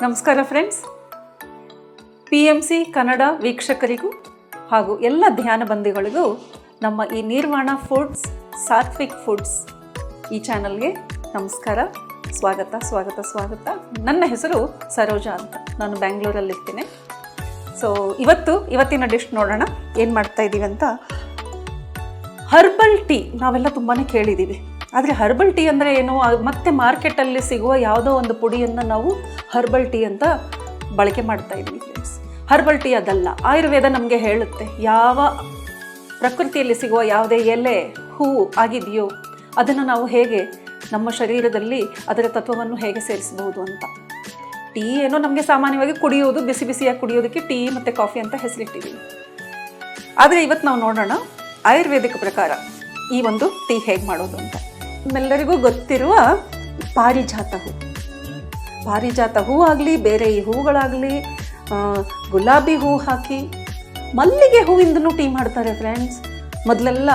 ನಮಸ್ಕಾರ friends, PMC Kannada ವೀಕ್ಷಕರಿಗೂ ಹಾಗೂ ಎಲ್ಲ ಧ್ಯಾನ ಬಂಧಿಗಳಿಗೂ ನಮ್ಮ ಈ ನಿರ್ವಾಣ ಫುಡ್ಸ್ ಸಾತ್ವಿಕ್ ಫುಡ್ಸ್ ಈ ಚಾನಲ್ಗೆ ನಮಸ್ಕಾರ, ಸ್ವಾಗತ. ನನ್ನ ಹೆಸರು ಸರೋಜಾ ಅಂತ, ನಾನು ಬ್ಯಾಂಗ್ಳೂರಲ್ಲಿರ್ತೀನಿ. ಸೊ ಇವತ್ತಿನ ಡಿಶ್ ನೋಡೋಣ ಏನು ಮಾಡ್ತಾ ಇದ್ದೀವಿ ಅಂತ. ಹರ್ಬಲ್ ಟೀ ನಾವೆಲ್ಲ ತುಂಬಾ ಕೇಳಿದ್ದೀವಿ, ಆದರೆ ಹರ್ಬಲ್ ಟೀ ಅಂದರೆ ಏನು? ಮತ್ತೆ ಮಾರ್ಕೆಟಲ್ಲಿ ಸಿಗುವ ಯಾವುದೋ ಒಂದು ಪುಡಿಯನ್ನು ನಾವು ಹರ್ಬಲ್ ಟೀ ಅಂತ ಬಳಕೆ ಮಾಡ್ತಾ ಇದ್ವಿ ಫ್ರೆಂಡ್ಸ್. ಹರ್ಬಲ್ ಟೀ ಅದಲ್ಲ. ಆಯುರ್ವೇದ ನಮಗೆ ಹೇಳುತ್ತೆ ಯಾವ ಪ್ರಕೃತಿಯಲ್ಲಿ ಸಿಗುವ ಯಾವುದೇ ಎಲೆ ಹೂವು ಆಗಿದೆಯೋ ಅದನ್ನು ನಾವು ಹೇಗೆ ನಮ್ಮ ಶರೀರದಲ್ಲಿ ಅದರ ತತ್ವವನ್ನು ಹೇಗೆ ಸೇರಿಸಬಹುದು ಅಂತ. ಟೀ ಏನೋ ನಮಗೆ ಸಾಮಾನ್ಯವಾಗಿ ಕುಡಿಯೋದು, ಬಿಸಿ ಬಿಸಿಯಾಗಿ ಕುಡಿಯೋದಕ್ಕೆ ಟೀ ಮತ್ತು ಕಾಫಿ ಅಂತ ಹೆಸರಿಟ್ಟಿದ್ದೀವಿ. ಆದರೆ ಇವತ್ತು ನಾವು ನೋಡೋಣ ಆಯುರ್ವೇದಿಕ ಪ್ರಕಾರ ಈ ಒಂದು ಟೀ ಹೇಗೆ ಮಾಡೋದು ಅಂತ. ನಮ್ಮೆಲ್ಲರಿಗೂ ಗೊತ್ತಿರುವ ಪಾರಿಜಾತ ಹೂ ಆಗಲಿ, ಬೇರೆ ಈ ಹೂಗಳಾಗಲಿ, ಗುಲಾಬಿ ಹೂ ಹಾಕಿ ಮಲ್ಲಿಗೆ ಹೂವಿಂದನೂ ಟೀ ಮಾಡ್ತಾರೆ ಫ್ರೆಂಡ್ಸ್. ಮೊದಲೆಲ್ಲ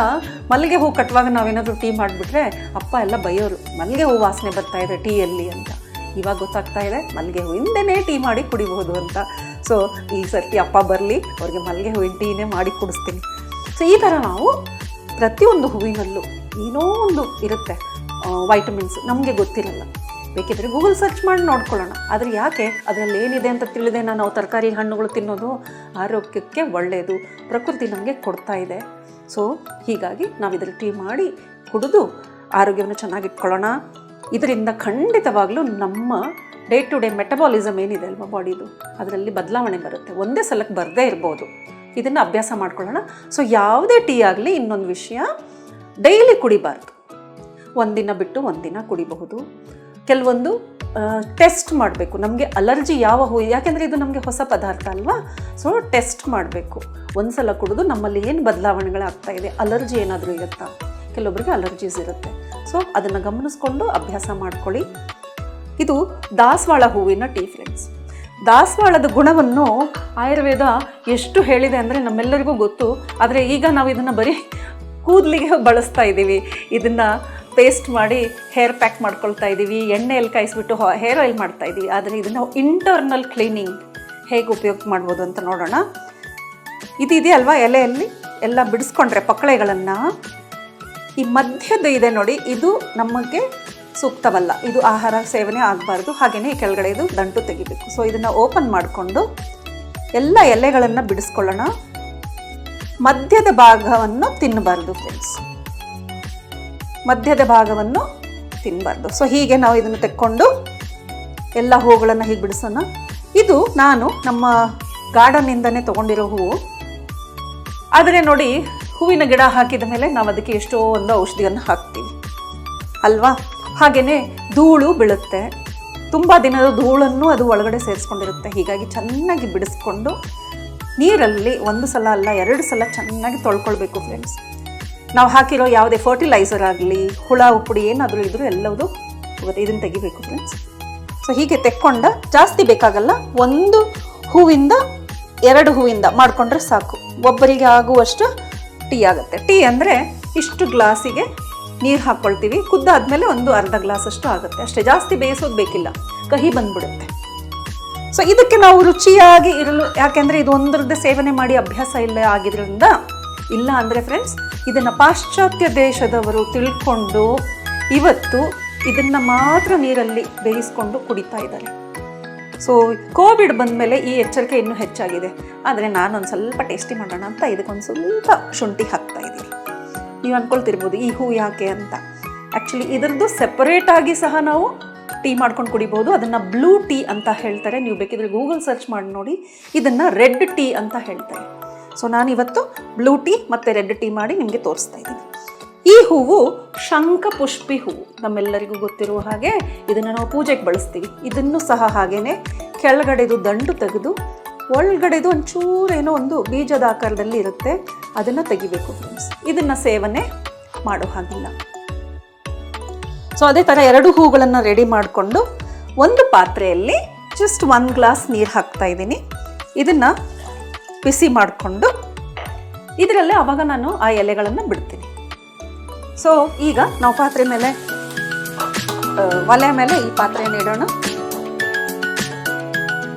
ಮಲ್ಲಿಗೆ ಹೂ ಕಟ್ಟುವಾಗ ನಾವೇನಾದರೂ ಟೀ ಮಾಡಿಬಿಟ್ರೆ ಅಪ್ಪ ಎಲ್ಲ ಬೈಯೋರು, ಮಲ್ಲಿಗೆ ಹೂ ವಾಸನೆ ಬರ್ತಾ ಇದೆ ಟೀಯಲ್ಲಿ ಅಂತ. ಇವಾಗ ಗೊತ್ತಾಗ್ತಾ ಇದೆ ಮಲ್ಲಿಗೆ ಹೂವಿಂದನೇ ಟೀ ಮಾಡಿ ಕುಡಿಬಹುದು ಅಂತ. ಸೊ ಈ ಸರ್ತಿ ಅಪ್ಪ ಬರಲಿ, ಅವ್ರಿಗೆ ಮಲ್ಲಿಗೆ ಹೂವಿನ ಟೀನೇ ಮಾಡಿ ಕುಡಿಸ್ತೀನಿ. ಸೊ ಈ ಥರ ನಾವು ಪ್ರತಿಯೊಂದು ಹೂವಿನಲ್ಲೂ ಏನೋ ಒಂದು ಇರುತ್ತೆ ವೈಟಮಿನ್ಸ್, ನಮಗೆ ಗೊತ್ತಿರಲ್ಲ. ಬೇಕಿದ್ರೆ ಗೂಗಲ್ ಸರ್ಚ್ ಮಾಡಿ ನೋಡ್ಕೊಳ್ಳೋಣ. ಆದರೆ ಯಾಕೆ ಅದರಲ್ಲಿ ಏನಿದೆ ಅಂತ ತಿಳಿದೆ ನಾವು ತರಕಾರಿ ಹಣ್ಣುಗಳು ತಿನ್ನೋದು ಆರೋಗ್ಯಕ್ಕೆ ಒಳ್ಳೆಯದು, ಪ್ರಕೃತಿ ನಮಗೆ ಕೊಡ್ತಾ ಇದೆ. ಸೊ ಹೀಗಾಗಿ ನಾವು ಇದರ ಟೀ ಮಾಡಿ ಕುಡಿದು ಆರೋಗ್ಯವನ್ನು ಚೆನ್ನಾಗಿಟ್ಕೊಳ್ಳೋಣ. ಇದರಿಂದ ಖಂಡಿತವಾಗ್ಲೂ ನಮ್ಮ ಡೇ ಟು ಡೇ ಮೆಟಬಾಲಿಸಮ್ ಏನಿದೆ ಅಲ್ವಾ ಬಾಡಿದು, ಅದರಲ್ಲಿ ಬದಲಾವಣೆ ಬರುತ್ತೆ. ಒಂದೇ ಸಲಕ್ಕೆ ಬರದೇ ಇರ್ಬೋದು. ಇದನ್ನು ಅಭ್ಯಾಸ ಮಾಡ್ಕೊಳ್ಳೋಣ. ಸೊ ಯಾವುದೇ ಟೀ ಆಗಲಿ, ಇನ್ನೊಂದು ವಿಷಯ, ಡೈಲಿ ಕುಡಿಬಾರ್ದು. ಒಂದಿನ ಬಿಟ್ಟು ಒಂದಿನ ಕುಡಿಬಹುದು. ಕೆಲವೊಂದು ಟೆಸ್ಟ್ ಮಾಡಬೇಕು, ನಮಗೆ ಅಲರ್ಜಿ ಯಾವ ಹೂ, ಯಾಕೆಂದರೆ ಇದು ನಮಗೆ ಹೊಸ ಪದಾರ್ಥ ಅಲ್ವಾ. ಸೊ ಟೆಸ್ಟ್ ಮಾಡಬೇಕು. ಒಂದು ಸಲ ಕುಡಿದು ನಮ್ಮಲ್ಲಿ ಏನು ಬದಲಾವಣೆಗಳಾಗ್ತಾ ಇದೆ, ಅಲರ್ಜಿ ಏನಾದರೂ ಇರುತ್ತಾ, ಕೆಲವೊಬ್ಬರಿಗೆ ಅಲರ್ಜೀಸ್ ಇರುತ್ತೆ. ಸೊ ಅದನ್ನು ಗಮನಿಸ್ಕೊಂಡು ಅಭ್ಯಾಸ ಮಾಡ್ಕೊಳ್ಳಿ. ಇದು ದಾಸವಾಳ ಹೂವಿನ ಟೀ ಫ್ರೆಂಡ್ಸ್. ದಾಸವಾಳದ ಗುಣವನ್ನು ಆಯುರ್ವೇದ ಎಷ್ಟು ಹೇಳಿದೆ ಅಂದರೆ ನಮ್ಮೆಲ್ಲರಿಗೂ ಗೊತ್ತು. ಆದರೆ ಈಗ ನಾವು ಇದನ್ನು ಬರೀ ಕೂದಲಿಗೆ ಬಳಸ್ತಾ ಇದ್ದೀವಿ. ಇದನ್ನು ಪೇಸ್ಟ್ ಮಾಡಿ ಹೇರ್ ಪ್ಯಾಕ್ ಮಾಡ್ಕೊಳ್ತಾ ಇದ್ದೀವಿ, ಎಣ್ಣೆಯಲ್ಲಿ ಕಾಯಿಸ್ಬಿಟ್ಟು ಹೇರ್ ಆಯಿಲ್ ಮಾಡ್ತಾ ಇದ್ದೀವಿ. ಆದರೆ ಇದನ್ನು ಇಂಟರ್ನಲ್ ಕ್ಲೀನಿಂಗ್ ಹೇಗೆ ಉಪಯೋಗ ಮಾಡ್ಬೋದು ಅಂತ ನೋಡೋಣ. ಇದು ಇದೆಯಲ್ವಾ, ಎಲೆಯಲ್ಲಿ ಎಲ್ಲ ಬಿಡಿಸ್ಕೊಂಡ್ರೆ ಪಕ್ಕಳೆಗಳನ್ನು, ಈ ಮಧ್ಯದ ಇದೆ ನೋಡಿ, ಇದು ನಮಗೆ ಸೂಕ್ತವಲ್ಲ, ಇದು ಆಹಾರ ಸೇವನೆ ಆಗಬಾರ್ದು. ಹಾಗೆಯೇ ಕೆಳಗಡೆ ಇದು ದಂಟು ತೆಗಿಬೇಕು. ಸೊ ಇದನ್ನು ಓಪನ್ ಮಾಡಿಕೊಂಡು ಎಲ್ಲ ಎಲೆಗಳನ್ನು ಬಿಡಿಸ್ಕೊಳ್ಳೋಣ. ಮಧ್ಯದ ಭಾಗವನ್ನು ತಿನ್ನಬಾರ್ದು ಫ್ರೆಂಡ್ಸ್, ಮಧ್ಯದ ಭಾಗವನ್ನು ತಿನ್ನಬಾರ್ದು. ಸೊ ಹೀಗೆ ನಾವು ಇದನ್ನು ತೆಕ್ಕೊಂಡು ಎಲ್ಲ ಹೂಗಳನ್ನು ಹೀಗೆ ಬಿಡಿಸೋಣ. ಇದು ನಾನು ನಮ್ಮ ಗಾರ್ಡನ್ನಿಂದನೇ ತೊಗೊಂಡಿರೋ ಹೂವು. ಆದರೆ ನೋಡಿ, ಹೂವಿನ ಗಿಡ ಹಾಕಿದ ಮೇಲೆ ನಾವು ಅದಕ್ಕೆ ಎಷ್ಟೋ ಒಂದು ಔಷಧಿಯನ್ನು ಹಾಕ್ತೀವಿ ಅಲ್ವಾ. ಹಾಗೆಯೇ ಧೂಳು ಬೀಳುತ್ತೆ, ತುಂಬ ದಿನದ ಧೂಳನ್ನು ಅದು ಒಳಗಡೆ ಸೇರಿಸ್ಕೊಂಡಿರುತ್ತೆ. ಹೀಗಾಗಿ ಚೆನ್ನಾಗಿ ಬಿಡಿಸ್ಕೊಂಡು ನೀರಲ್ಲಿ ಒಂದು ಸಲ ಅಲ್ಲ 2 ಸಲ ಚೆನ್ನಾಗಿ ತೊಳ್ಕೊಳ್ಬೇಕು ಫ್ರೆಂಡ್ಸ್. ನಾವು ಹಾಕಿರೋ ಯಾವುದೇ ಫರ್ಟಿಲೈಸರ್ ಆಗಲಿ, ಹುಳ ಉಪ್ಪುಡಿ ಏನಾದರೂ ಇದ್ರೂ ಎಲ್ಲವೂ ಹೋಗುತ್ತೆ. ಇದನ್ನು ತೆಗಿಬೇಕು ಫ್ರೆಂಡ್ಸ್. ಸೊ ಹೀಗೆ ತೆಕ್ಕೊಂಡ, ಜಾಸ್ತಿ ಬೇಕಾಗಲ್ಲ, 1 ಹೂವಿಂದ 2 ಹೂವಿಂದ ಮಾಡಿಕೊಂಡ್ರೆ ಸಾಕು. ಒಬ್ಬರಿಗೆ ಆಗುವಷ್ಟು ಟೀ ಆಗುತ್ತೆ. ಟೀ ಅಂದರೆ ಇಷ್ಟು ಗ್ಲಾಸಿಗೆ ನೀರು ಹಾಕ್ಕೊಳ್ತೀವಿ, ಕುದ್ದಾದ್ಮೇಲೆ ಒಂದು ಅರ್ಧ ಗ್ಲಾಸಷ್ಟು ಆಗುತ್ತೆ ಅಷ್ಟೇ. ಜಾಸ್ತಿ ಬೇಯಿಸೋದು ಬೇಕಿಲ್ಲ, ಕಹಿ ಬಂದ್ಬಿಡುತ್ತೆ. ಸೊ ಇದಕ್ಕೆ ನಾವು ರುಚಿಯಾಗಿ ಇರಲು, ಯಾಕೆಂದರೆ ಇದು ಒಂದರದ್ದೇ ಸೇವನೆ ಮಾಡಿ ಅಭ್ಯಾಸ ಆಗಿದ್ರಿಂದ, ಇಲ್ಲ ಅಂದರೆ ಫ್ರೆಂಡ್ಸ್ ಇದನ್ನು ಪಾಶ್ಚಾತ್ಯ ದೇಶದವರು ತಿಳ್ಕೊಂಡು ಇವತ್ತು ಇದನ್ನು ಮಾತ್ರ ನೀರಲ್ಲಿ ಬೇಯಿಸ್ಕೊಂಡು ಕುಡಿತಾ ಇದ್ದಾರೆ. ಸೊ ಕೋವಿಡ್ ಬಂದಮೇಲೆ ಈ ಎಚ್ಚರಿಕೆ ಇನ್ನೂ ಹೆಚ್ಚಾಗಿದೆ. ಆದರೆ ನಾನೊಂದು ಸ್ವಲ್ಪ ಟೇಸ್ಟಿ ಮಾಡೋಣ ಅಂತ ಇದಕ್ಕೊಂದು ಸ್ವಲ್ಪ ಶುಂಠಿ ಹಾಕ್ತಾ ಇದ್ದೀನಿ. ನೀವು ಅಂದ್ಕೊಳ್ತಿರ್ಬೋದು ಈ ಹೂ ಯಾಕೆ ಅಂತ. ಆ್ಯಕ್ಚುಲಿ ಇದರದ್ದು ಸೆಪರೇಟಾಗಿ ಸಹ ನಾವು ಟೀ ಮಾಡ್ಕೊಂಡು ಕುಡಿಬೋದು. ಅದನ್ನು ಬ್ಲೂ ಟೀ ಅಂತ ಹೇಳ್ತಾರೆ. ನೀವು ಬೇಕಿದ್ರೆ ಗೂಗಲ್ ಸರ್ಚ್ ಮಾಡಿ ನೋಡಿ. ಇದನ್ನು ರೆಡ್ ಟೀ ಅಂತ ಹೇಳ್ತಾರೆ. ಸೊ ನಾನಿವತ್ತು ಬ್ಲೂ ಟೀ ಮತ್ತು ರೆಡ್ ಟೀ ಮಾಡಿ ನಿಮಗೆ ತೋರಿಸ್ತಾ ಇದ್ದೀನಿ. ಈ ಹೂವು ಶಂಖಪುಷ್ಪಿ ಹೂವು, ನಮ್ಮೆಲ್ಲರಿಗೂ ಗೊತ್ತಿರುವ ಹಾಗೆ ಇದನ್ನು ನಾವು ಪೂಜೆಗೆ ಬಳಸ್ತೀವಿ. ಇದನ್ನು ಸಹ ಹಾಗೇ ಕೆಳಗಡೆದು ದಂಡು ತೆಗೆದು ಒಳಗಡೆದು ಒಂಚೂರೇನೋ ಒಂದು ಬೀಜದ ಆಕಾರದಲ್ಲಿ ಇರುತ್ತೆ, ಅದನ್ನು ತೆಗಿಬೇಕು ಫ್ರೆಂಡ್ಸ್. ಇದನ್ನು ಸೇವನೆ ಮಾಡೋ ಹಾಗಿಲ್ಲ. ಸೊ ಅದೇ ಥರ 2 ಹೂಗಳನ್ನು ರೆಡಿ ಮಾಡಿಕೊಂಡು ಒಂದು ಪಾತ್ರೆಯಲ್ಲಿ ಜಸ್ಟ್ 1 ಗ್ಲಾಸ್ ನೀರು ಹಾಕ್ತಾ ಇದ್ದೀನಿ. ಇದನ್ನು ಬಿಸಿ ಮಾಡಿಕೊಂಡು ಇದರಲ್ಲೇ ಆವಾಗ ನಾನು ಆ ಎಲೆಗಳನ್ನು ಬಿಡ್ತೀನಿ. ಸೊ ಈಗ ನಾವು ಪಾತ್ರೆ ಮೇಲೆ ಒಲೆ ಮೇಲೆ ಈ ಪಾತ್ರೆಯನ್ನು ಇಡೋಣ.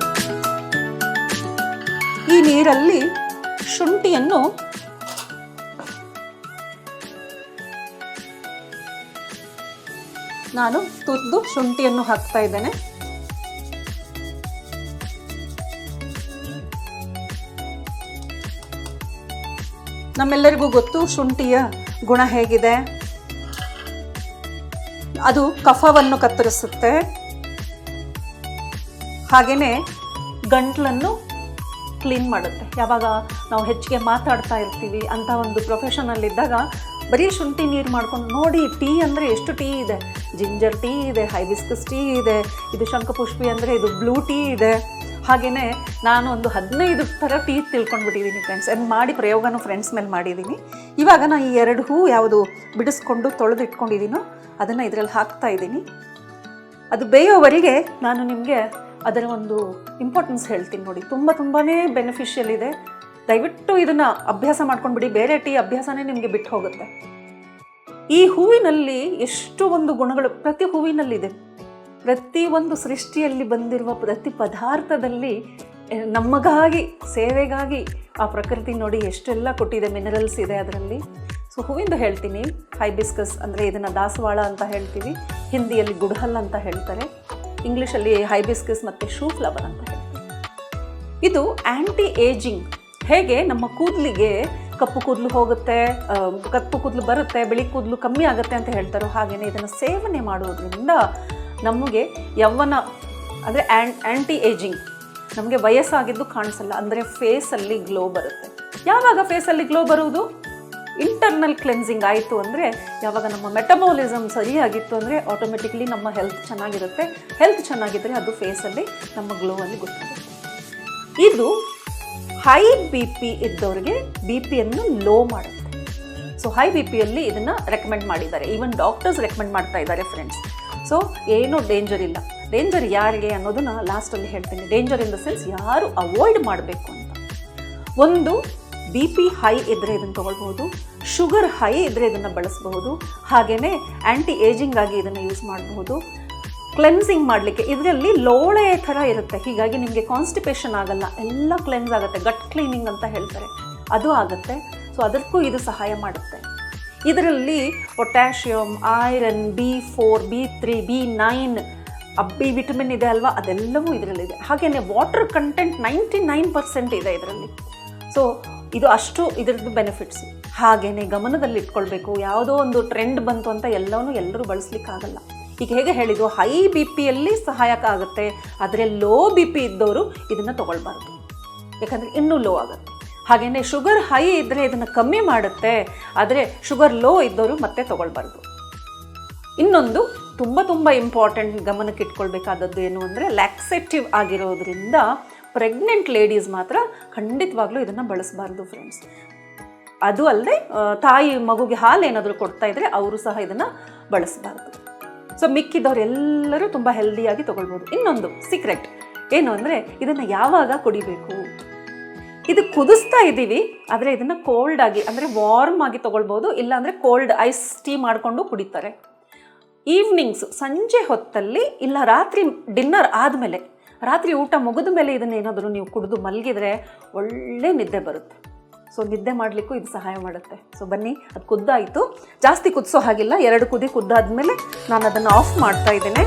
ಈ ನೀರಲ್ಲಿ ಶುಂಠಿಯನ್ನು ನಾನು ತುರಿದು ಶುಂಠಿಯನ್ನು ಹಾಕ್ತಾ ಇದ್ದೇನೆ. ನಮ್ಮೆಲ್ಲರಿಗೂ ಗೊತ್ತು ಶುಂಠಿಯ ಗುಣ ಹೇಗಿದೆ. ಅದು ಕಫವನ್ನು ಕತ್ತರಿಸುತ್ತೆ, ಹಾಗೆಯೇ ಗಂಟ್ಲನ್ನು ಕ್ಲೀನ್ ಮಾಡುತ್ತೆ. ಯಾವಾಗ ನಾವು ಹೆಚ್ಚಿಗೆ ಮಾತಾಡ್ತಾ ಇರ್ತೀವಿ ಅಂತ ಒಂದು ಪ್ರೊಫೆಷನಲ್ಲಿದ್ದಾಗ ಬರೀ ಶುಂಠಿ ನೀರು ಮಾಡ್ಕೊಂಡು ನೋಡಿ, ಟೀ ಅಂದರೆ ಎಷ್ಟು ಟೀ ಇದೆ. ಜಿಂಜರ್ ಟೀ ಇದೆ, ಹೈಬಿಸ್ಕಸ್ ಟೀ ಇದೆ, ಇದು ಶಂಖಪುಷ್ಪಿ ಅಂದರೆ ಇದು ಬ್ಲೂ ಟೀ ಇದೆ. ಹಾಗೆಯೇ ನಾನು ಒಂದು 15 ಥರ ಟೀ ತಿಳ್ಕೊಂಡ್ಬಿಟ್ಟಿದ್ದೀನಿ ಫ್ರೆಂಡ್ಸ್. ಮಾಡಿ ಪ್ರಯೋಗನೂ ಫ್ರೆಂಡ್ಸ್ ಮೇಲೆ ಮಾಡಿದ್ದೀನಿ. ಇವಾಗ ನಾನು ಈ 2 ಹೂ ಯಾವುದು ಬಿಡಿಸ್ಕೊಂಡು ತೊಳೆದು ಇಟ್ಕೊಂಡಿದ್ದೀನೋ ಅದನ್ನು ಇದರಲ್ಲಿ ಹಾಕ್ತಾ ಇದ್ದೀನಿ. ಅದು ಬೇಯೋವರೆಗೆ ನಾನು ನಿಮಗೆ ಅದರ ಒಂದು ಇಂಪಾರ್ಟೆನ್ಸ್ ಹೇಳ್ತೀನಿ ನೋಡಿ. ತುಂಬಾ ಬೆನಿಫಿಷಿಯಲ್ ಇದೆ. ದಯವಿಟ್ಟು ಇದನ್ನು ಅಭ್ಯಾಸ ಮಾಡ್ಕೊಂಡ್ಬಿಡಿ. ಬೇರೆ ಟೀ ಅಭ್ಯಾಸನೇ ನಿಮಗೆ ಬಿಟ್ಟು ಹೋಗುತ್ತೆ. ಈ ಹೂವಿನಲ್ಲಿ ಎಷ್ಟು ಒಂದು ಗುಣಗಳು ಪ್ರತಿ ಹೂವಿನಲ್ಲಿದೆ. ಪ್ರತಿ ಒಂದು ಸೃಷ್ಟಿಯಲ್ಲಿ ಬಂದಿರುವ ಪ್ರತಿ ಪದಾರ್ಥದಲ್ಲಿ ನಮಗಾಗಿ, ಸೇವೆಗಾಗಿ ಆ ಪ್ರಕೃತಿ ನೋಡಿ ಎಷ್ಟೆಲ್ಲ ಕೊಟ್ಟಿದೆ. ಮಿನರಲ್ಸ್ ಇದೆ ಅದರಲ್ಲಿ. ಸೊ ಹೂವಿಂದ ಹೇಳ್ತೀನಿ. ಹೈಬಿಸ್ಕಸ್ ಅಂದರೆ ಇದನ್ನು ದಾಸವಾಳ ಅಂತ ಹೇಳ್ತೀವಿ, ಹಿಂದಿಯಲ್ಲಿ ಗುಡ್ಹಲ್ ಅಂತ ಹೇಳ್ತಾರೆ, ಇಂಗ್ಲೀಷಲ್ಲಿ ಹೈಬಿಸ್ಕಸ್ ಮತ್ತು ಶೂ ಫ್ಲವರ್ ಅಂತ ಹೇಳ್ತೀವಿ. ಇದು ಆ್ಯಂಟಿ ಏಜಿಂಗ್. ಹೇಗೆ ನಮ್ಮ ಕೂದಲಿಗೆ ಕಪ್ಪು ಕೂದಲು ಹೋಗುತ್ತೆ, ಕಪ್ಪು ಕೂದಲು ಬರುತ್ತೆ, ಬಿಳಿ ಕೂದಲು ಕಮ್ಮಿ ಆಗುತ್ತೆ ಅಂತ ಹೇಳ್ತಾರೋ, ಹಾಗೆಯೇ ಇದನ್ನು ಸೇವನೆ ಮಾಡೋದ್ರಿಂದ ನಮಗೆ ಯೌವನ ಅಂದರೆ ಆ್ಯಂಟಿ ಏಜಿಂಗ್, ನಮಗೆ ವಯಸ್ಸಾಗಿದ್ದು ಕಾಣಿಸಲ್ಲ. ಅಂದರೆ ಫೇಸಲ್ಲಿ ಗ್ಲೋ ಬರುತ್ತೆ. ಯಾವಾಗ ಫೇಸಲ್ಲಿ ಗ್ಲೋ ಬರುವುದು? ಇಂಟರ್ನಲ್ ಕ್ಲೆನ್ಸಿಂಗ್ ಆಯಿತು ಅಂದರೆ, ಯಾವಾಗ ನಮ್ಮ ಮೆಟಬಾಲಿಸಮ್ ಸರಿಯಾಗಿತ್ತು ಅಂದರೆ ಆಟೋಮೆಟಿಕ್ಲಿ ನಮ್ಮ ಹೆಲ್ತ್ ಚೆನ್ನಾಗಿರುತ್ತೆ. ಹೆಲ್ತ್ ಚೆನ್ನಾಗಿದ್ದರೆ ಅದು ಫೇಸಲ್ಲಿ ನಮ್ಮ ಗ್ಲೋವಲ್ಲಿ ಗೊತ್ತಾಗುತ್ತೆ. ಇದು ಹೈ BP ಇದ್ದವರಿಗೆ BP-ಯನ್ನು ಲೋ ಮಾಡುತ್ತೆ. ಸೊ ಹೈ BP-ಯಲ್ಲಿ ಇದನ್ನು ರೆಕಮೆಂಡ್ ಮಾಡಿದ್ದಾರೆ. ಈವನ್ ಡಾಕ್ಟರ್ಸ್ ರೆಕಮೆಂಡ್ ಮಾಡ್ತಾ ಇದ್ದಾರೆ ಫ್ರೆಂಡ್ಸ್. ಸೊ ಏನೂ ಡೇಂಜರ್ ಇಲ್ಲ. ಡೇಂಜರ್ ಯಾರಿಗೆ ಅನ್ನೋದನ್ನು ಲಾಸ್ಟಲ್ಲಿ ಹೇಳ್ತೀನಿ. ಡೇಂಜರ್ ಇನ್ ದ ಸೆನ್ಸ್ ಯಾರು ಅವಾಯ್ಡ್ ಮಾಡಬೇಕು ಅಂತ. ಒಂದು BP ಹೈ ಇದ್ದರೆ ಇದನ್ನು ತೊಗೊಳ್ಬೋದು, ಶುಗರ್ ಹೈ ಇದ್ದರೆ ಇದನ್ನು ಬಳಸಬಹುದು, ಹಾಗೆಯೇ ಆ್ಯಂಟಿ ಏಜಿಂಗ್ ಆಗಿ ಇದನ್ನು ಯೂಸ್ ಮಾಡಬಹುದು. ಕ್ಲೆನ್ಸಿಂಗ್ ಮಾಡಲಿಕ್ಕೆ ಇದರಲ್ಲಿ ಲೋಳೆ ಥರ ಇರುತ್ತೆ, ಹೀಗಾಗಿ ನಿಮಗೆ ಕಾನ್ಸ್ಟಿಪೇಷನ್ ಆಗಲ್ಲ, ಎಲ್ಲ ಕ್ಲೆನ್ಸ್ ಆಗುತ್ತೆ. ಗಟ್ ಕ್ಲೀನಿಂಗ್ ಅಂತ ಹೇಳ್ತಾರೆ, ಅದು ಆಗುತ್ತೆ. ಸೊ ಅದಕ್ಕೂ ಇದು ಸಹಾಯ ಮಾಡುತ್ತೆ. ಇದರಲ್ಲಿ potassium, iron, B4, B3, B9, B vitamin ಇದೆ ಅಲ್ವಾ, ಅದೆಲ್ಲವೂ ಇದರಲ್ಲಿದೆ. ಹಾಗೆಯೇ ವಾಟರ್ ಕಂಟೆಂಟ್ 99% ಇದೆ ಇದರಲ್ಲಿ. ಸೊ ಇದು ಅಷ್ಟು ಇದರದ್ದು ಬೆನಿಫಿಟ್ಸ್. ಹಾಗೆಯೇ ಗಮನದಲ್ಲಿ ಇಟ್ಕೊಳ್ಬೇಕು, ಯಾವುದೋ ಒಂದು ಟ್ರೆಂಡ್ ಬಂತು ಅಂತ ಎಲ್ಲರೂ ಬಳಸಲಿಕ್ಕಾಗಲ್ಲ. ಈಗ ಹೇಗೆ ಹೇಳಿದ್ರು, ಹೈ BP-ಯಲ್ಲಿ ಸಹಾಯಕ ಆಗುತ್ತೆ, ಆದರೆ ಲೋ BP ಇದ್ದವರು ಇದನ್ನು ತೊಗೊಳ್ಬಾರ್ದು, ಯಾಕಂದರೆ ಇನ್ನೂ ಲೋ ಆಗುತ್ತೆ. ಹಾಗೆಯೇ ಶುಗರ್ ಹೈ ಇದ್ದರೆ ಇದನ್ನು ಕಮ್ಮಿ ಮಾಡುತ್ತೆ, ಆದರೆ ಶುಗರ್ ಲೋ ಇದ್ದವರು ಮತ್ತೆ ತೊಗೊಳ್ಬಾರ್ದು. ಇನ್ನೊಂದು ತುಂಬ ಇಂಪಾರ್ಟೆಂಟ್ ಗಮನಕ್ಕೆ ಇಟ್ಕೊಳ್ಬೇಕಾದದ್ದು ಏನು ಅಂದರೆ, ಲ್ಯಾಕ್ಸೇಟಿವ್ ಆಗಿರೋದ್ರಿಂದ ಪ್ರೆಗ್ನೆಂಟ್ ಲೇಡೀಸ್ ಮಾತ್ರ ಖಂಡಿತವಾಗ್ಲೂ ಇದನ್ನು ಬಳಸಬಾರ್ದು ಫ್ರೆಂಡ್ಸ್. ಅದು ಅಲ್ಲದೆ ತಾಯಿ ಮಗುಗೆ ಹಾಲು ಏನಾದರೂ ಕೊಡ್ತಾ ಇದ್ದರೆ ಅವರು ಸಹ ಇದನ್ನು ಬಳಸಬಾರ್ದು. ಸೊ ಮಿಕ್ಕಿದವರೆಲ್ಲರೂ ತುಂಬ ಹೆಲ್ದಿಯಾಗಿ ತೊಗೊಳ್ಬೋದು. ಇನ್ನೊಂದು ಸೀಕ್ರೆಟ್ ಏನು ಅಂದರೆ, ಇದನ್ನು ಯಾವಾಗ ಕುಡಿಬೇಕು? ಇದು ಕುದಿಸ್ತಾ ಇದ್ದೀವಿ, ಆದರೆ ಇದನ್ನು ಕೋಲ್ಡ್ ಆಗಿ ಅಂದರೆ ವಾರ್ಮ್ ಆಗಿ ತೊಗೊಳ್ಬೋದು, ಇಲ್ಲಾಂದರೆ ಕೋಲ್ಡ್ ಐಸ್ ಟೀ ಮಾಡಿಕೊಂಡು ಕುಡಿತಾರೆ. ಈವ್ನಿಂಗ್ಸ್ ಸಂಜೆ ಹೊತ್ತಲ್ಲಿ, ಇಲ್ಲ ರಾತ್ರಿ ಡಿನ್ನರ್ ಆದಮೇಲೆ, ರಾತ್ರಿ ಊಟ ಮುಗಿದ ಮೇಲೆ ಇದನ್ನೇನಾದರೂ ನೀವು ಕುಡಿದು ಮಲಗಿದರೆ ಒಳ್ಳೆ ನಿದ್ದೆ ಬರುತ್ತೆ. ಸೊ ನಿದ್ದೆ ಮಾಡಲಿಕ್ಕೂ ಇದು ಸಹಾಯ ಮಾಡುತ್ತೆ. ಸೊ ಬನ್ನಿ, ಅದು ಕುದ್ದಾಯಿತು, ಜಾಸ್ತಿ ಕುದಿಸೋ ಹಾಗಿಲ್ಲ. 2 ಕುದಿ ಕುದ್ದಾದ್ಮೇಲೆ ನಾನು ಅದನ್ನು ಆಫ್ ಮಾಡ್ತಾ ಇದ್ದೇನೆ.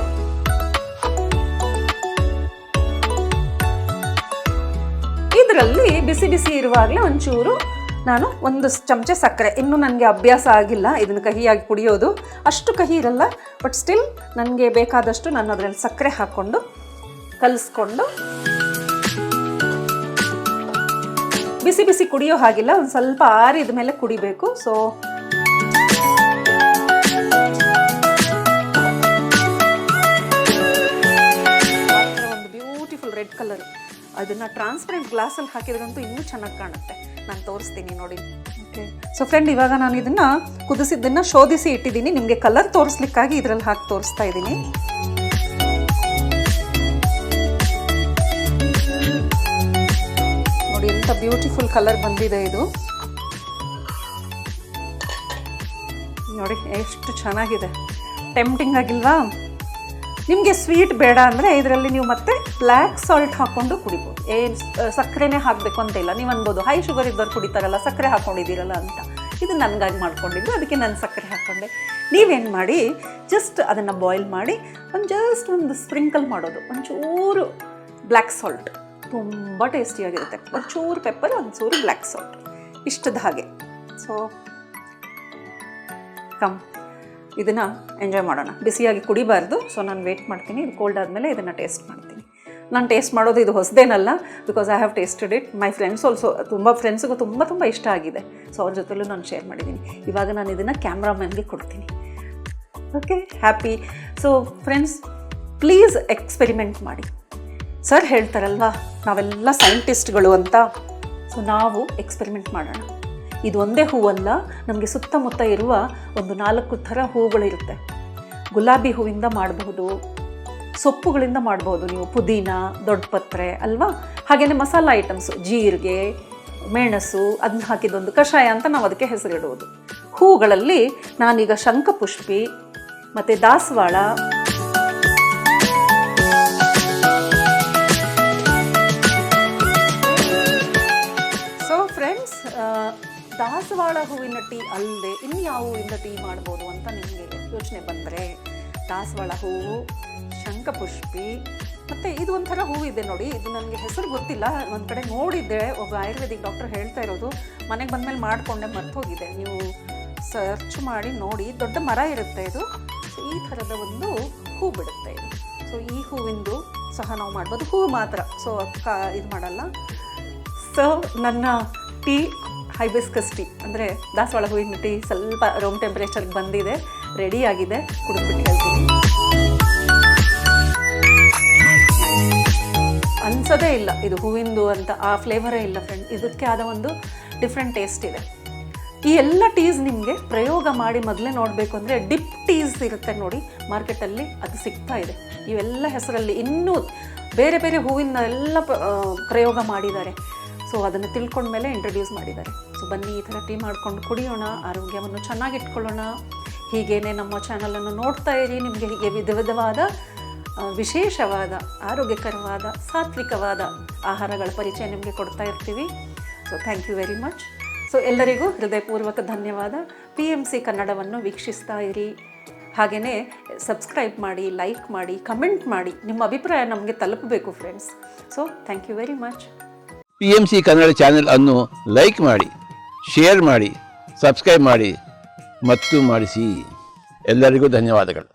ಇದರಲ್ಲಿ ಬಿಸಿ ಬಿಸಿ ಇರುವಾಗಲೇ ಒಂಚೂರು ನಾನು 1 ಚಮಚ ಸಕ್ಕರೆ, ಇನ್ನೂ ನನಗೆ ಅಭ್ಯಾಸ ಆಗಿಲ್ಲ ಇದನ್ನು ಕಹಿಯಾಗಿ ಕುಡಿಯೋದು, ಅಷ್ಟು ಕಹಿ ಇರಲ್ಲ, ಬಟ್ ಸ್ಟಿಲ್ ನನಗೆ ಬೇಕಾದಷ್ಟು ನಾನು ಅದರಲ್ಲಿ ಸಕ್ಕರೆ ಹಾಕ್ಕೊಂಡು ಕಲಿಸ್ಕೊಂಡು, ಬಿಸಿ ಬಿಸಿ ಕುಡಿಯೋ ಹಾಗಿಲ್ಲ, ಒಂದು ಸ್ವಲ್ಪ ಆರಿದ ಮೇಲೆ ಕುಡಿಬೇಕು. ಸೊ ಒಂದು ಬ್ಯೂಟಿಫುಲ್ ರೆಡ್ ಕಲರ್, ಅದನ್ನು ಟ್ರಾನ್ಸ್ಪರೆಂಟ್ ಗ್ಲಾಸಲ್ಲಿ ಹಾಕಿದ್ರಂತೂ ಇನ್ನೂ ಚೆನ್ನಾಗಿ ಕಾಣುತ್ತೆ. ನಾನು ತೋರಿಸ್ತೀನಿ ನೋಡಿ. ಓಕೆ. ಸೊ ಫ್ರೆಂಡ್, ಇವಾಗ ನಾನು ಇದನ್ನು ಕುದಿಸಿದ್ದನ್ನು ಶೋಧಿಸಿ ಇಟ್ಟಿದ್ದೀನಿ. ನಿಮಗೆ ಕಲರ್ ತೋರಿಸ್ಲಿಕ್ಕಾಗಿ ಇದರಲ್ಲಿ ಹಾಕಿ ತೋರಿಸ್ತಾ ಇದ್ದೀನಿ. ನೋಡಿ ಎಂಥ ಬ್ಯೂಟಿಫುಲ್ ಕಲರ್ ಬಂದಿದೆ ಇದು. ನೋಡಿ ಎಷ್ಟು ಚೆನ್ನಾಗಿದೆ, ಟೆಂಪ್ಟಿಂಗ್ ಆಗಿಲ್ವಾ? ನಿಮಗೆ ಸ್ವೀಟ್ ಬೇಡ ಅಂದರೆ ಇದರಲ್ಲಿ ನೀವು ಮತ್ತೆ ಬ್ಲ್ಯಾಕ್ ಸಾಲ್ಟ್ ಹಾಕ್ಕೊಂಡು ಕುಡಿಬೋದು. ಏನು ಸಕ್ಕರೆನೇ ಹಾಕಬೇಕು ಅಂತ ಇಲ್ಲ. ನೀವು ಅನ್ಬೋದು ಹೈ ಶುಗರ್ ಇದ್ದವ್ರು ಕುಡಿತಾರಲ್ಲ, ಸಕ್ಕರೆ ಹಾಕ್ಕೊಂಡಿದ್ದೀರಲ್ಲ ಅಂತ. ಇದು ನನಗಾಗಿ ಮಾಡ್ಕೊಂಡಿದ್ದು, ಅದಕ್ಕೆ ನಾನು ಸಕ್ಕರೆ ಹಾಕ್ಕೊಂಡೆ. ನೀವೇನು ಮಾಡಿ, ಜಸ್ಟ್ ಅದನ್ನು ಬಾಯ್ಲ್ ಮಾಡಿ ಒಂದು ಸ್ಪ್ರಿಂಕಲ್ ಮಾಡೋದು, ಒಂಚೂರು ಬ್ಲ್ಯಾಕ್ ಸಾಲ್ಟ್, ತುಂಬ ಟೇಸ್ಟಿಯಾಗಿರುತ್ತೆ. ಒಂಚೂರು ಪೆಪ್ಪರ್, ಒಂಚೂರು ಬ್ಲ್ಯಾಕ್ ಸಾಲ್ಟ್, ಇಷ್ಟದ ಹಾಗೆ. ಸೊ ಇದನ್ನು ಎಂಜಾಯ್ ಮಾಡೋಣ. ಬಿಸಿಯಾಗಿ ಕುಡಿಬಾರ್ದು. ಸೊ ನಾನು ವೇಟ್ ಮಾಡ್ತೀನಿ, ಇದು ಕೋಲ್ಡ್ ಆದಮೇಲೆ ಇದನ್ನು ಟೇಸ್ಟ್ ಮಾಡ್ತೀನಿ. ನಾನು ಟೇಸ್ಟ್ ಮಾಡೋದು ಇದು ಹೊಸದೇನಲ್ಲ, because I have tasted it. My friends also, ಫ್ರೆಂಡ್ಸ್ಗೂ ತುಂಬ ಇಷ್ಟ ಆಗಿದೆ. ಸೊ ಅವ್ರ ಜೊತೆಲೂ ನಾನು ಶೇರ್ ಮಾಡಿದ್ದೀನಿ. ಇವಾಗ ನಾನು ಇದನ್ನು ಕ್ಯಾಮ್ರಾಮನ್ಗೆ ಕೊಡ್ತೀನಿ. Okay, happy. So friends, please experiment ಮಾಡಿ. ಸರ್ ಹೇಳ್ತಾರಲ್ವಾ ನಾವೆಲ್ಲ ಸೈಂಟಿಸ್ಟ್ಗಳು ಅಂತ. ಸೊ ನಾವು ಎಕ್ಸ್ಪೆರಿಮೆಂಟ್ ಮಾಡೋಣ. ಇದು ಒಂದೇ ಹೂವಲ್ಲ, ನಮಗೆ ಸುತ್ತಮುತ್ತ ಇರುವ ಒಂದು 4 ಥರ ಹೂಗಳಿರುತ್ತೆ. ಗುಲಾಬಿ ಹೂವಿಂದ ಮಾಡಬಹುದು, ಸೊಪ್ಪುಗಳಿಂದ ಮಾಡ್ಬೋದು ನೀವು, ಪುದೀನ, ದೊಡ್ಡಪತ್ರೆ ಅಲ್ವಾ. ಹಾಗೆಯೇ ಮಸಾಲ ಐಟಮ್ಸು, ಜೀರಿಗೆ, ಮೆಣಸು, ಅದನ್ನ ಹಾಕಿದೊಂದು ಕಷಾಯ ಅಂತ ನಾವು ಅದಕ್ಕೆ ಹೆಸರಿಡುವುದು. ಹೂಗಳಲ್ಲಿ ನಾನೀಗ ಶಂಖಪುಷ್ಪಿ ಮತ್ತು ದಾಸವಾಳ, ಸೊ ಫ್ರೆಂಡ್ಸ್, ದಾಸವಾಳ ಹೂವಿನ ಟೀ ಅಲ್ಲದೆ ಇನ್ಯಾವ ಹೂವಿಂದ ಟೀ ಮಾಡ್ಬೋದು ಅಂತ ನಿಮಗೆ ಯೋಚನೆ ಬಂದರೆ, ದಾಸವಾಳ ಹೂವು, ಶಂಖಪುಷ್ಪಿ, ಮತ್ತು ಇದು ಒಂಥರ ಹೂವಿದೆ ನೋಡಿ, ಇದು ನನಗೆ ಹೆಸರು ಗೊತ್ತಿಲ್ಲ. ಒಂದು ಕಡೆ ನೋಡಿದ್ದೆ, ಒಬ್ಬ ಆಯುರ್ವೇದಿಕ್ ಡಾಕ್ಟರ್ ಹೇಳ್ತಾ ಇರೋದು. ಮನೆಗೆ ಬಂದಮೇಲೆ ಮಾಡಿಕೊಂಡೆ, ಮರ್ತೋಗಿದೆ. ನೀವು ಸರ್ಚ್ ಮಾಡಿ ನೋಡಿ, ದೊಡ್ಡ ಮರ ಇರುತ್ತೆ ಇದು. ಸೊ ಈ ಥರದ ಒಂದು ಹೂ ಬಿಡುತ್ತೆ ಇದು. ಸೊ ಈ ಹೂವಿಂದು ಸಹ ನಾವು ಮಾಡ್ಬೋದು, ಹೂವು ಮಾತ್ರ. ಸೊ ಇದು ಮಾಡಲ್ಲ. ಸೊ ನನ್ನ ಟೀ ಹೈಬಿಸ್ಕಸ್ ಟೀ, ಅಂದರೆ ದಾಸವಾಳ ಹೂವಿನ ಟೀ, ಸ್ವಲ್ಪ ರೂಮ್ ಟೆಂಪ್ರೇಚರ್ಗೆ ಬಂದಿದೆ, ರೆಡಿಯಾಗಿದೆ. ಕುಡಿದ್ಬಿಟ್ಟು ಹೇಳ್ತೀನಿ. ಅನ್ಸೋದೇ ಇಲ್ಲ ಇದು ಹೂವಿಂದು ಅಂತ, ಆ ಫ್ಲೇವರೇ ಇಲ್ಲ ಫ್ರೆಂಡ್. ಇದಕ್ಕೆ ಆದ ಒಂದು ಡಿಫ್ರೆಂಟ್ ಟೇಸ್ಟ್ ಇದೆ. ಈ ಎಲ್ಲ ಟೀಸ್ ನಿಮಗೆ ಪ್ರಯೋಗ ಮಾಡಿ ಮೊದಲೇ ನೋಡಬೇಕು ಅಂದರೆ ಡಿಪ್ ಟೀಸ್ ಇರುತ್ತೆ ನೋಡಿ ಮಾರ್ಕೆಟಲ್ಲಿ, ಅದು ಸಿಗ್ತಾ ಇದೆ. ಇವೆಲ್ಲ ಹೆಸರಲ್ಲಿ ಇನ್ನೂ ಬೇರೆ ಬೇರೆ ಹೂವಿನ ಎಲ್ಲ ಪ್ರಯೋಗ ಮಾಡಿದ್ದಾರೆ. ಸೊ ಅದನ್ನು ತಿಳ್ಕೊಂಡ್ಮೇಲೆ ಇಂಟ್ರೊಡ್ಯೂಸ್ ಮಾಡಿದ್ದಾರೆ. ಸೊ ಬನ್ನಿ, ಈ ಥರ ಟೀ ಮಾಡ್ಕೊಂಡು ಕುಡಿಯೋಣ, ಆರೋಗ್ಯವನ್ನು ಚೆನ್ನಾಗಿಟ್ಕೊಳ್ಳೋಣ. ಹೀಗೇನೆ ನಮ್ಮ ಚಾನಲನ್ನು ನೋಡ್ತಾ ಇರಿ. ನಿಮಗೆ ಹೀಗೆ ವಿಧವಾದ ವಿಶೇಷವಾದ, ಆರೋಗ್ಯಕರವಾದ, ಸಾತ್ವಿಕವಾದ ಆಹಾರಗಳ ಪರಿಚಯ ನಿಮಗೆ ಕೊಡ್ತಾ ಇರ್ತೀವಿ. So thank you very much. So ಎಲ್ಲರಿಗೂ ಹೃದಯಪೂರ್ವಕ ಧನ್ಯವಾದ. PMC ಕನ್ನಡವನ್ನು ವೀಕ್ಷಿಸ್ತಾ ಇರಿ. ಹಾಗೆಯೇ ಸಬ್ಸ್ಕ್ರೈಬ್ ಮಾಡಿ, ಲೈಕ್ ಮಾಡಿ, ಕಮೆಂಟ್ ಮಾಡಿ. ನಿಮ್ಮ ಅಭಿಪ್ರಾಯ ನಮಗೆ ತಲುಪಬೇಕು friends. So thank you very much. PMC Kannada channel ಅನ್ನು ಲೈಕ್ ಮಾಡಿ, ಶೇರ್ ಮಾಡಿ, ಸಬ್ಸ್ಕ್ರೈಬ್ ಮಾಡಿ ಮತ್ತು ಮಾಡಿಸಿ. ಎಲ್ಲರಿಗೂ ಧನ್ಯವಾದಗಳು.